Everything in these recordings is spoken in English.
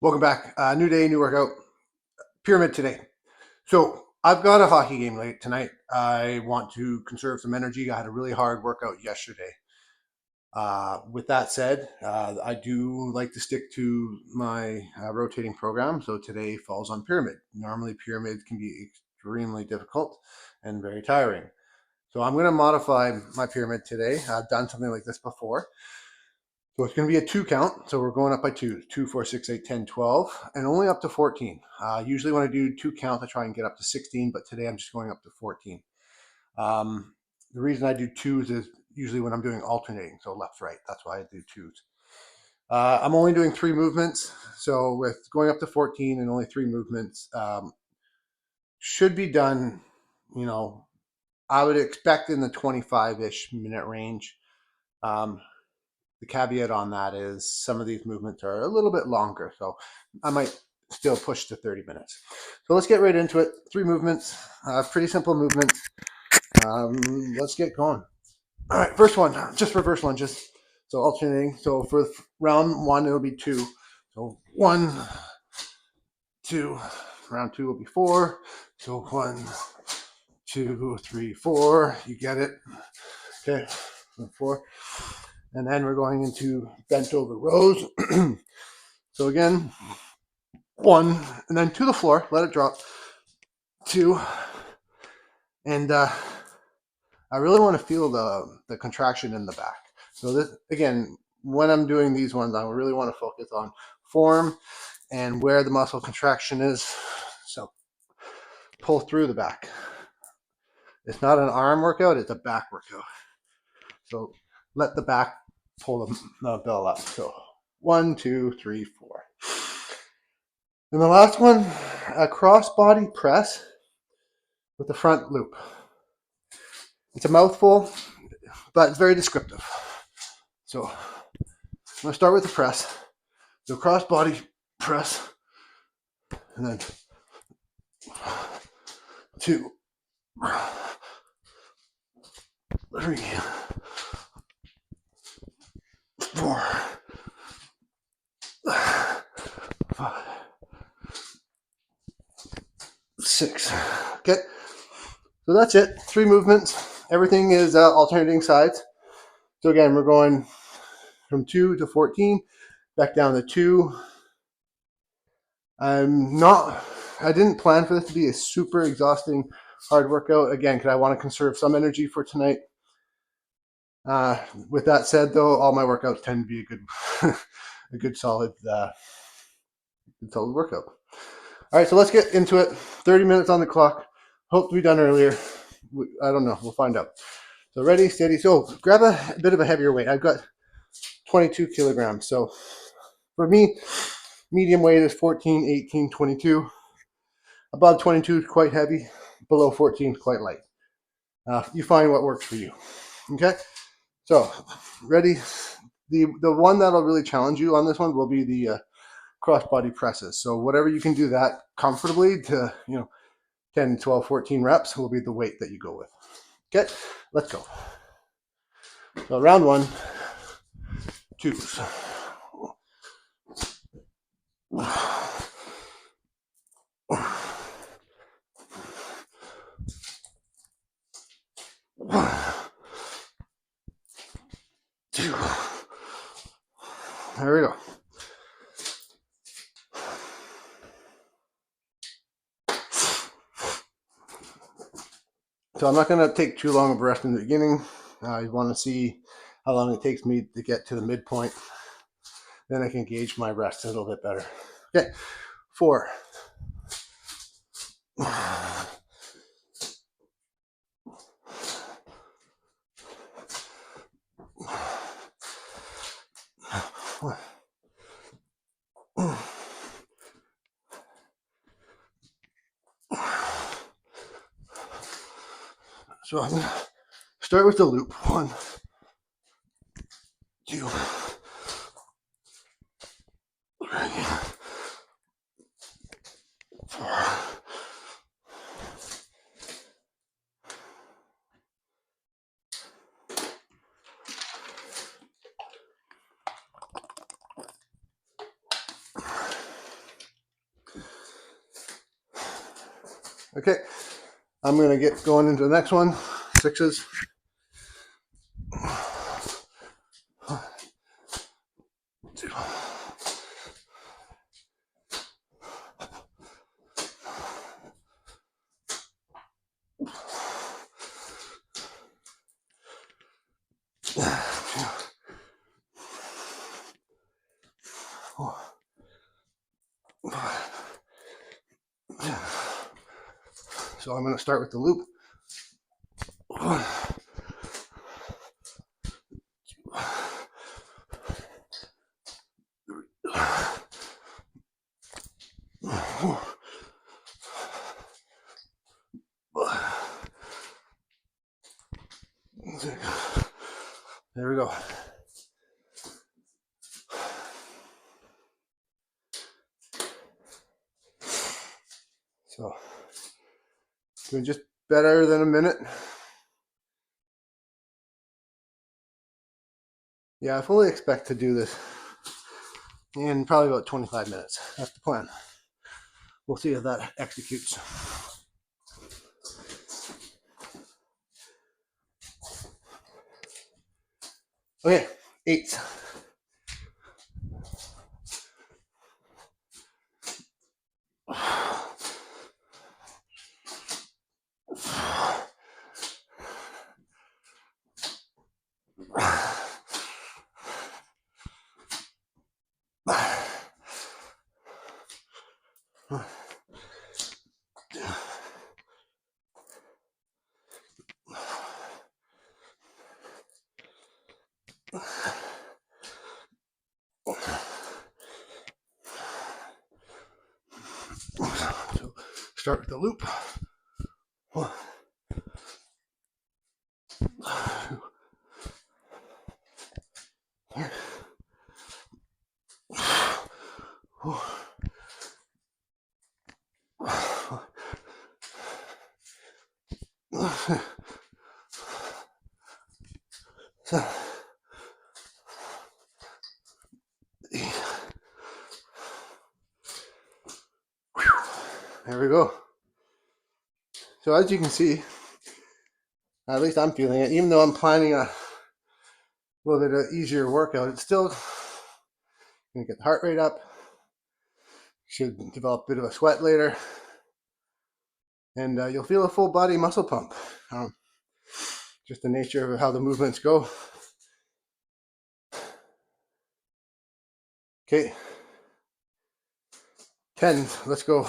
Welcome back. New day, new workout. Pyramid today. So I've got a hockey game late tonight. I want to conserve some energy. I had a really hard workout yesterday. With that said, I do like to stick to my rotating program. So today falls on pyramid. Normally pyramids can be extremely difficult and very tiring. So I'm going to modify my pyramid today. I've done something like this before. So it's going to be a 2 count. So we're going up by 2, 2, 4, 6, 8, 10, 12, and only up to 14. Usually when I do 2 counts, I try and get up to 16, but today I'm just going up to 14. The reason I do 2s is usually when I'm doing alternating, so left, right. That's why I do 2s. I'm only doing 3 movements. So with going up to 14 and only 3 movements, should be done, I would expect in the 25-ish minute range. The caveat on that is some of these movements are a little bit longer, so I might still push to 30 minutes. So let's get right into it. 3 movements, pretty simple movements. Let's get going. All right, first one, just reverse lunges. So alternating. So for round 1, it'll be 2. So 1, 2. Round 2 will be 4. So 1, 2, 3, 4. You get it. Okay, 4. And then we're going into bent over rows. So again, 1, and then to the floor, let it drop. 2, and I really want to feel the contraction in the back. So this, again, when I'm doing these ones, I really want to focus on form and where the muscle contraction is. So pull through the back. It's not an arm workout, it's a back workout. So let the back pull the bell up. So 1, 2, 3, 4. And the last one, a cross body press with the front loop. It's a mouthful, but it's very descriptive. So I'm going to start with the press. So cross body press, and then 2, 3, 4, 5, 6. Okay, so that's it. 3 movements. Everything is alternating sides. So again, we're going from 2 to 14, back down to 2. I didn't plan for this to be a super exhausting hard workout, again, because I want to conserve some energy for tonight. With that said, though, all my workouts tend to be a good solid workout. All right, so let's get into it. 30 minutes on the clock. Hope to be done earlier. I don't know. We'll find out. So ready, steady. So grab a bit of a heavier weight. I've got 22 kilograms. So for me, medium weight is 14, 18, 22. Above 22 is quite heavy. Below 14 is quite light. You find what works for you. Okay? So ready? The one that'll really challenge you on this one will be the cross-body presses. So whatever you can do that comfortably to, 10, 12, 14 reps will be the weight that you go with. Okay, let's go. So round 1, 2s. There we go. So I'm not going to take too long of a rest in the beginning. You want to see how long it takes me to get to the midpoint. Then I can gauge my rest a little bit better. Okay, 4. So I'm going to start with the loop. 1, 2, 3, 4. Okay, I'm gonna get going into the next one. 6s. So I'm going to start with the loop. There we go. So doing just better than a minute. Yeah, I fully expect to do this in probably about 25 minutes. That's the plan. We'll see if that executes. Okay, 8s. So start with the loop. 1, 2, 3, 4, 5, 7, 8. There we go. So as you can see, at least I'm feeling it, even though I'm planning a little bit of easier workout, it's still going to get the heart rate up. Should develop a bit of a sweat later. And you'll feel a full body muscle pump. Just the nature of how the movements go. Okay. 10s, let's go.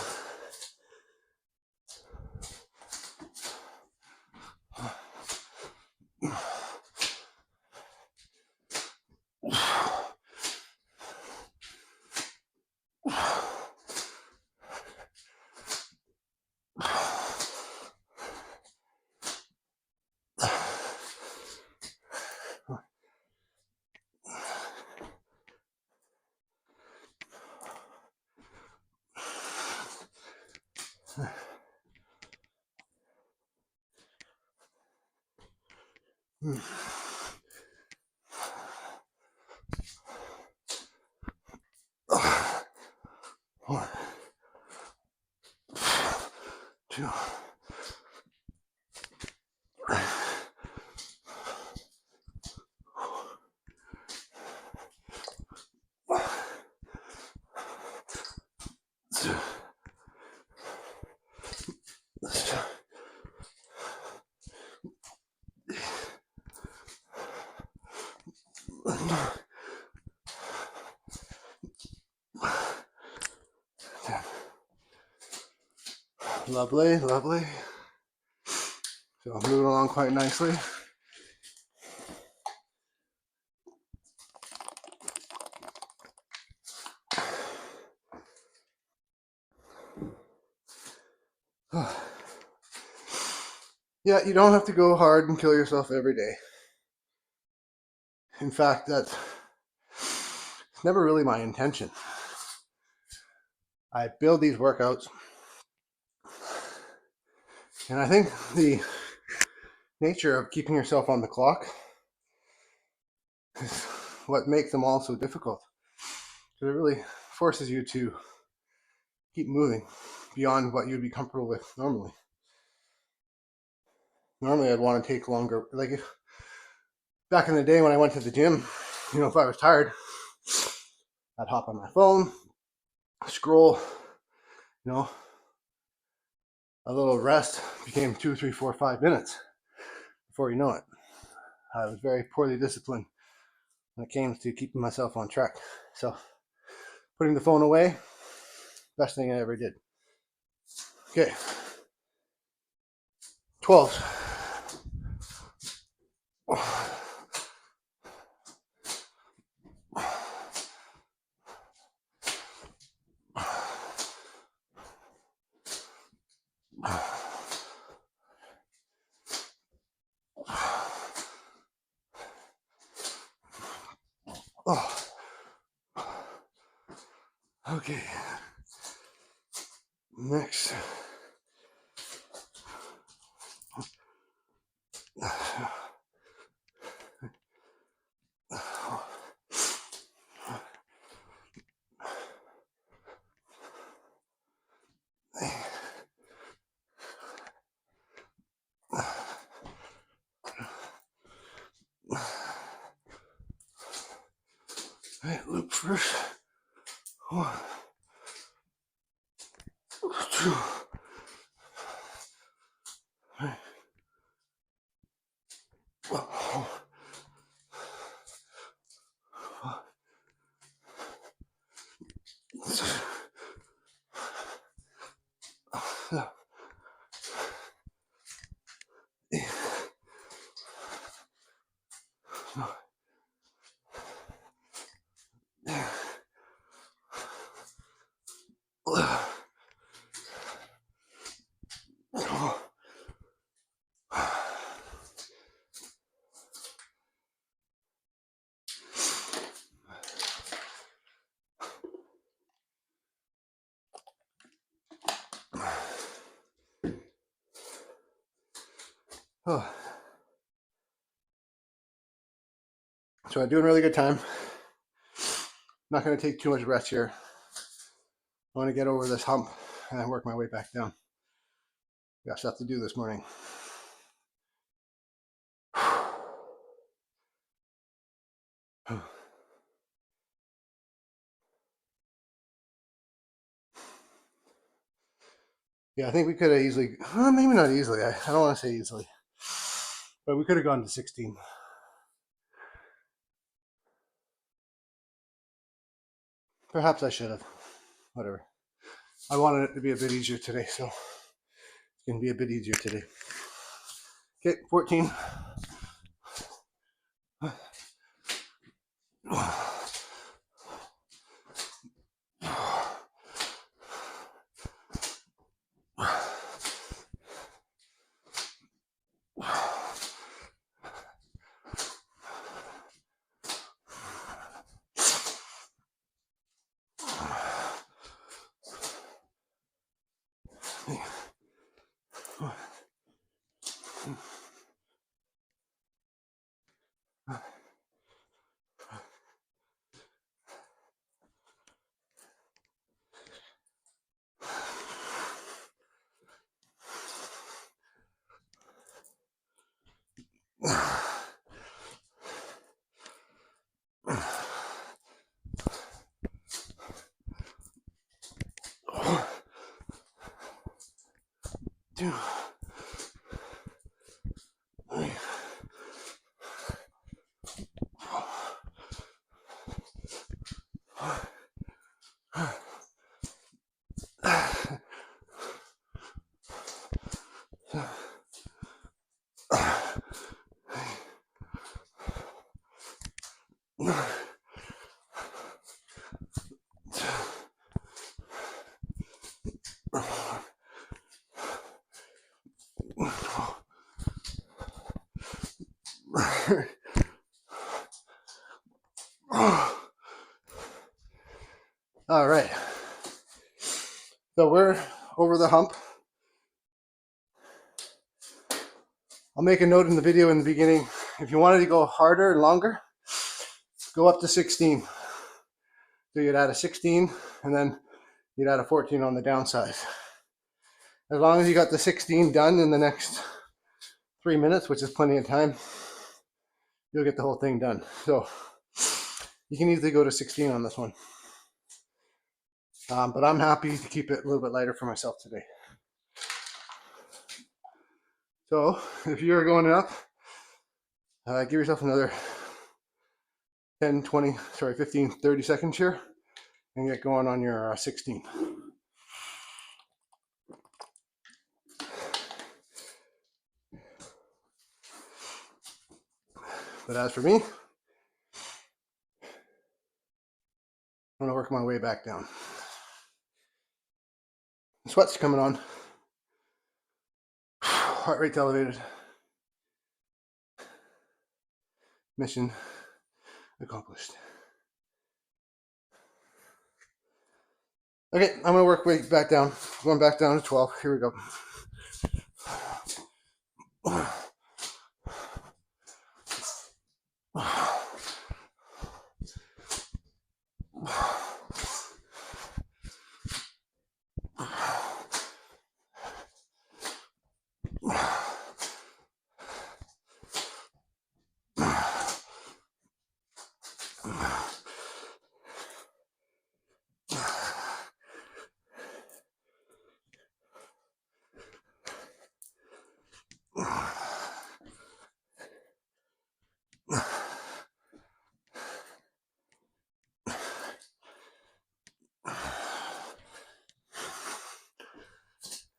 One, 2, 3, 2. Lovely, lovely. So I'm moving along quite nicely. Yeah, you don't have to go hard and kill yourself every day. In fact, that's never really my intention. I build these workouts, and I think the nature of keeping yourself on the clock is what makes them all so difficult. Because it really forces you to keep moving beyond what you'd be comfortable with normally. Normally, I'd want to take longer. Like back in the day when I went to the gym, if I was tired, I'd hop on my phone, scroll, a little rest became 2, 3, 4, 5 minutes before you know it. I was very poorly disciplined when it came to keeping myself on track. So putting the phone away, best thing I ever did. Okay. 12. Oh. Okay. Next. Right, loop first. 1, 2. Right. Oh. Oh. So I'm doing really good time. Not going to take too much rest here. I want to get over this hump and work my way back down. Got stuff to do this morning. Yeah, I think we could have easily, maybe not easily. I don't want to say easily, but we could have gone to 16. Perhaps I should have. Whatever. I wanted it to be a bit easier today, so it's going to be a bit easier today. Okay, 14. Two. All right. So we're over the hump. I'll make a note in the video in the beginning. If you wanted to go harder and longer, go up to 16. So you'd add a 16 and then you'd add a 14 on the downside. As long as you got the 16 done in the next 3 minutes, which is plenty of time, you'll get the whole thing done. So you can easily go to 16 on this one. But I'm happy to keep it a little bit lighter for myself today. So if you're going up, give yourself another 10, 20, 15, 30 seconds here and get going on your 16. But as for me, I'm going to work my way back down. The sweat's coming on. Heart rate's elevated. Mission accomplished. Okay, I'm going to work way back down. Going back down to 12. Here we go.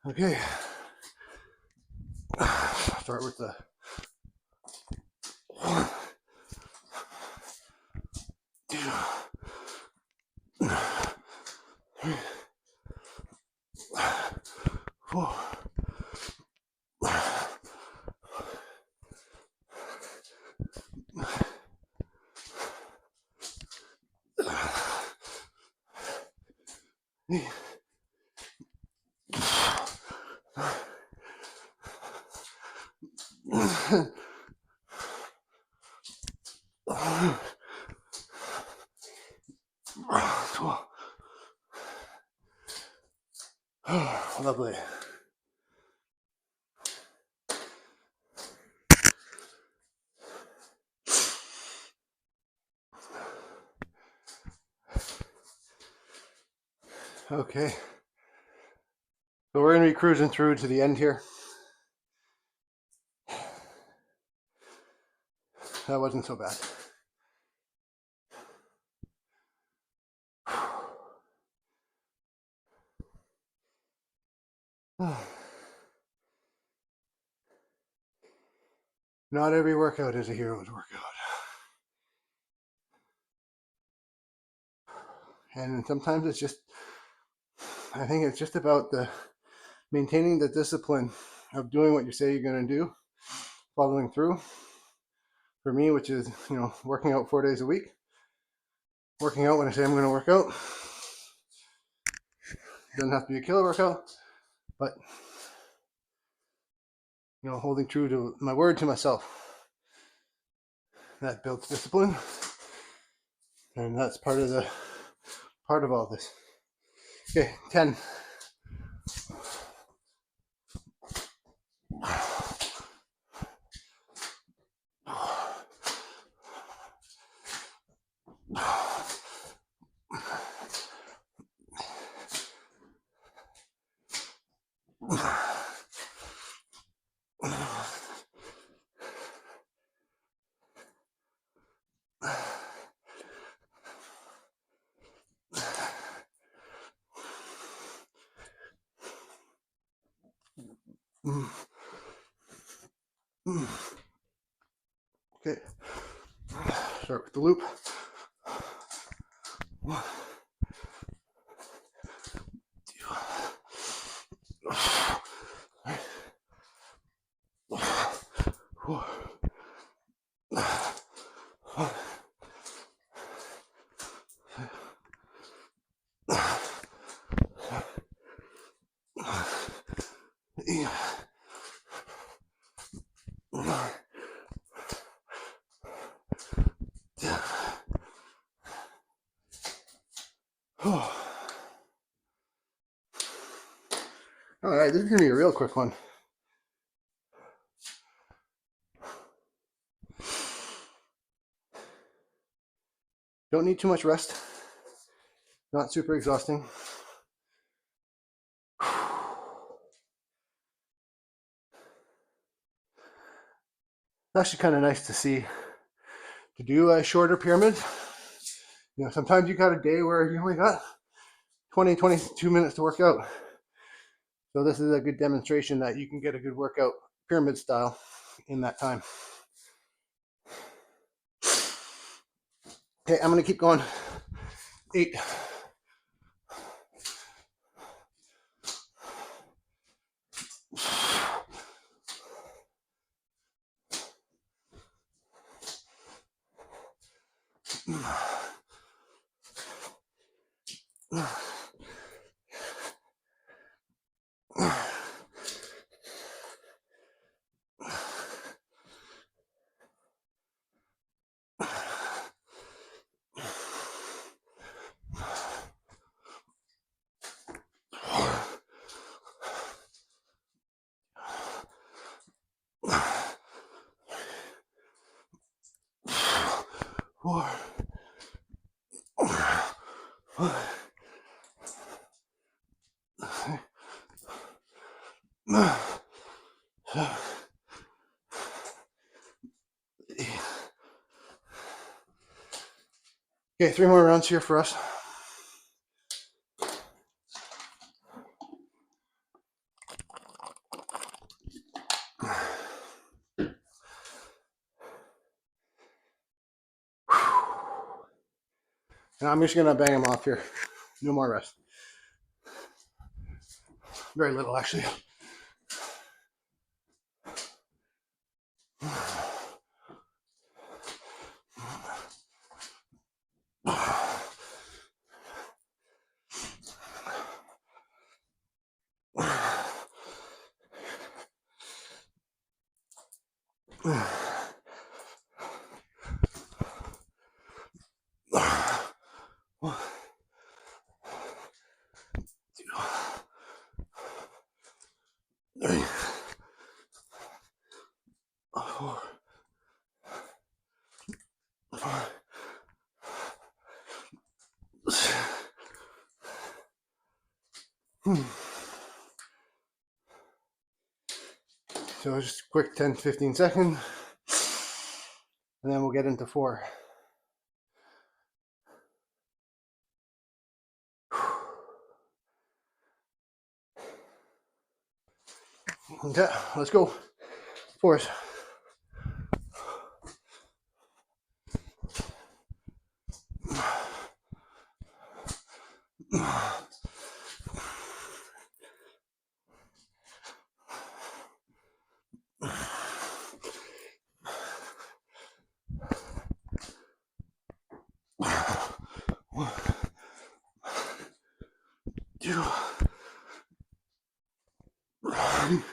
Okay. Start with the 1, 2, 3, 4. Lovely. Okay. So we're going to be cruising through to the end here. That wasn't so bad. Not every workout is a hero's workout. And sometimes it's just, I think it's just about the maintaining the discipline of doing what you say you're going to do, following through. For me, which is, working out 4 days a week, working out when I say I'm going to work out. Doesn't have to be a killer workout, but holding true to my word to myself. That builds discipline, and that's part of all this. Okay, 10. Okay, start with the loop. 1, 2, 3, 4, 5, 8, 9, 10. All right, this is gonna be a real quick one. Don't need too much rest. Not super exhausting. It's actually kind of nice to see, to do a shorter pyramid. You know, sometimes you got a day where you only got 20, 22 minutes to work out. So this is a good demonstration that you can get a good workout pyramid style in that time. Okay, I'm gonna keep going. 8. Four. Okay, 3 more rounds here for us. And I'm just gonna bang them off here. No more rest. Very little, actually. So just a quick 10, 15 seconds, and then we'll get into 4. Okay, let's go. 4s. One, 2, 3,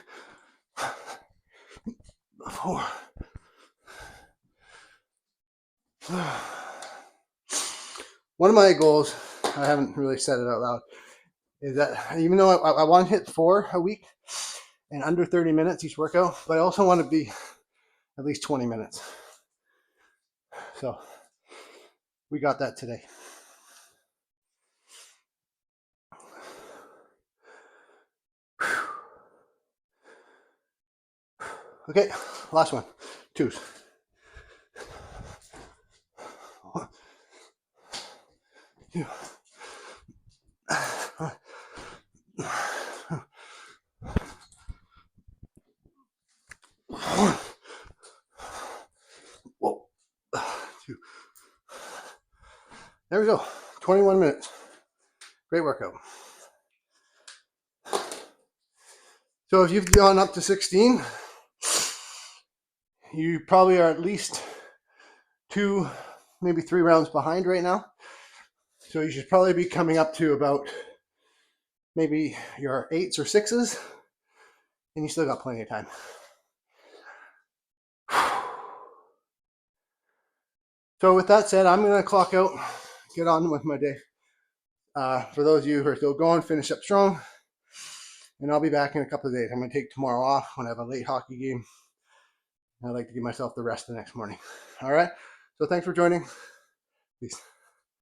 4. One of my goals, I haven't really said it out loud, is that even though I want to hit 4 a week and under 30 minutes each workout, but I also want to be at least 20 minutes. So we got that today. Okay, last one. 2s. 1, 2. Whoa. 2. There we go. 21 minutes. Great workout. So if you've gone up to 16, you probably are at least 2, maybe 3 rounds behind right now. So you should probably be coming up to about maybe your 8s or 6s, and you still got plenty of time. So with that said, I'm going to clock out, get on with my day. For those of you who are still going, finish up strong. and I'll be back in a couple of days. I'm going to take tomorrow off when I have a late hockey game. I like to give myself the rest the next morning. All right. So thanks for joining. Peace.